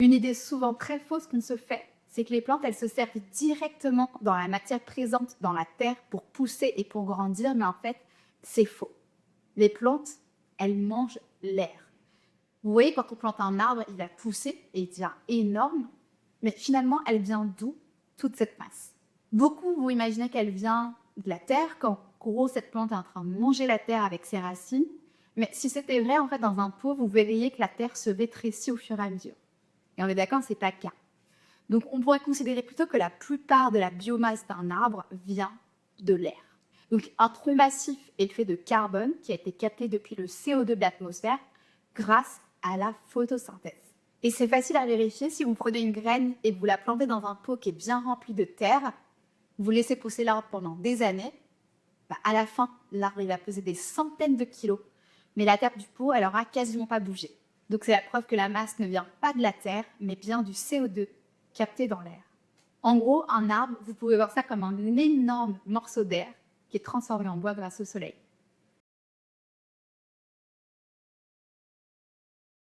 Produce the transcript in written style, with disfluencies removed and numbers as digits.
Une idée souvent très fausse qu'on se fait, c'est que les plantes, elles se servent directement dans la matière présente dans la terre pour pousser et pour grandir, mais en fait, c'est faux. Les plantes, elles mangent l'air. Vous voyez, quand on plante un arbre, il va pousser et il devient énorme, mais finalement, elle vient d'où, toute cette masse? Beaucoup vont imaginer qu'elle vient de la terre, qu'en gros, cette plante est en train de manger la terre avec ses racines, mais si c'était vrai, en fait, dans un pot, vous verriez que la terre se rétrécit au fur et à mesure. Et on est d'accord, c'est pas le cas. Donc, on pourrait considérer plutôt que la plupart de la biomasse d'un arbre vient de l'air. Donc, un tronc massif est fait de carbone qui a été capté depuis le CO2 de l'atmosphère grâce à la photosynthèse. Et c'est facile à vérifier si vous prenez une graine et vous la plantez dans un pot qui est bien rempli de terre, vous laissez pousser l'arbre pendant des années, à la fin, l'arbre va peser des centaines de kilos, mais la terre du pot, elle aura quasiment pas bougé. Donc c'est la preuve que la masse ne vient pas de la terre, mais bien du CO2 capté dans l'air. En gros, un arbre, vous pouvez voir ça comme un énorme morceau d'air qui est transformé en bois grâce au soleil.